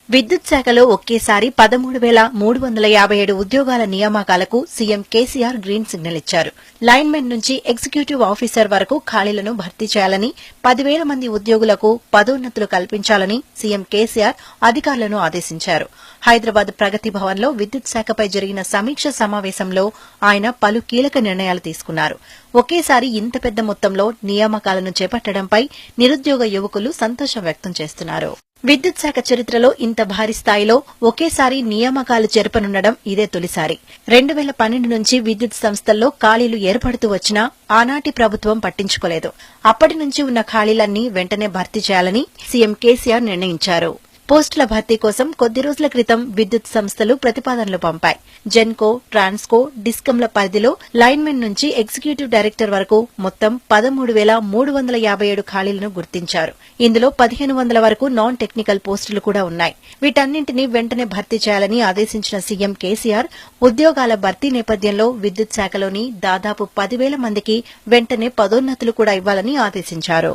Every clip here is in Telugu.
విద్యుత్ శాఖలో ఒకేసారి 13,357 ఉద్యోగాల నియామకాలకు సీఎం కేసీఆర్ గ్రీన్ సిగ్నల్ ఇచ్చారు. లైన్మెన్ నుంచి ఎగ్జిక్యూటివ్ ఆఫీసర్ వరకు ఖాళీలను భర్తీ చేయాలని, 10,000 మంది ఉద్యోగులకు పదోన్నతులు కల్పించాలని సీఎం కేసీఆర్ అధికారులను ఆదేశించారు. హైదరాబాద్ ప్రగతి భవన్లో విద్యుత్ శాఖపై జరిగిన సమీక్ష సమావేశంలో ఆయన పలు కీలక నిర్ణయాలు తీసుకున్నారు. ఒకేసారి ఇంత పెద్ద మొత్తంలో నియామకాలను చేపట్టడంపై నిరుద్యోగ యువకులు సంతోషం వ్యక్తం చేస్తున్నారు. విద్యుత్ శాఖ చరిత్రలో ఇంత భారీ స్థాయిలో ఒకేసారి నియామకాలు జరపనుండడం ఇదే తొలిసారి. 2012 నుంచి విద్యుత్ సంస్థల్లో ఖాళీలు ఏర్పడుతూ వచ్చినా ఆనాటి ప్రభుత్వం పట్టించుకోలేదు. అప్పటి నుంచి ఉన్న ఖాళీలన్నీ వెంటనే భర్తీ చేయాలని సీఎం కేసీఆర్ నిర్ణయించారు. పోస్టుల భర్తీ కోసం కొద్ది రోజుల క్రితం విద్యుత్ సంస్థలు ప్రతిపాదనలు పంపాయి. జెన్కో, ట్రాన్స్కో, డిస్కంల పరిధిలో లైన్మెన్ నుంచి ఎగ్జిక్యూటివ్ డైరెక్టర్ వరకు మొత్తం 13,357 ఖాళీలను గుర్తించారు. ఇందులో 1,500 వరకు నాన్ టెక్నికల్ పోస్టులు కూడా ఉన్నాయి. వీటన్నింటినీ వెంటనే భర్తీ చేయాలని ఆదేశించిన సీఎం కేసీఆర్ ఉద్యోగాల భర్తీ నేపథ్యంలో విద్యుత్ శాఖలోని దాదాపు 10,000 మందికి వెంటనే పదోన్నతులు కూడా ఇవ్వాలని ఆదేశించారు.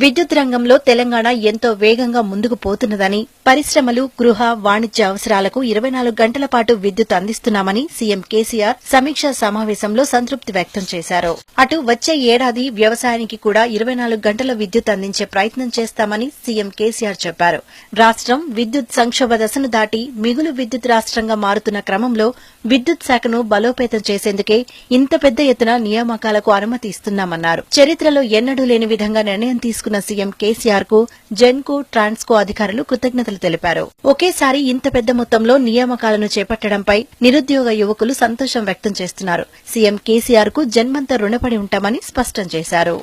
విద్యుత్ రంగంలో తెలంగాణ ఎంతో వేగంగా ముందుకు పోతున్నదని, పరిశ్రమలు, గృహ, వాణిజ్య అవసరాలకు 24 గంటల పాటు విద్యుత్ అందిస్తున్నామని సీఎం కేసీఆర్ సమీక్షా సమావేశంలో సంతృప్తి వ్యక్తం చేశారు. అటు వచ్చే ఏడాది వ్యవసాయానికి కూడా 24 గంటల విద్యుత్ అందించే ప్రయత్నం చేస్తామని సీఎం కేసీఆర్ చెప్పారు. రాష్ట్రం విద్యుత్ సంక్షోభ దశను దాటి మిగులు విద్యుత్ రాష్ట్రంగా మారుతున్న క్రమంలో విద్యుత్ శాఖను బలోపేతం చేసేందుకే ఇంత పెద్ద ఎత్తున నియామకాలకు అనుమతి ఇస్తున్నామన్నారు. చరిత్రలో ఎన్నడూ లేని విధంగా నిర్ణయం తీసుకున్న సీఎం కేసీఆర్ కు జెన్కో, ట్రాన్స్కో అధికారులు కృతజ్ఞతలు తెలిపారు. ఒకేసారి ఇంత పెద్ద మొత్తంలో నియామకాలను చేపట్టడంపై నిరుద్యోగ యువకులు సంతోషం వ్యక్తం చేస్తున్నారు. సీఎం కేసీఆర్ కు జన్మంతా రుణపడి ఉంటామని స్పష్టం చేశారు.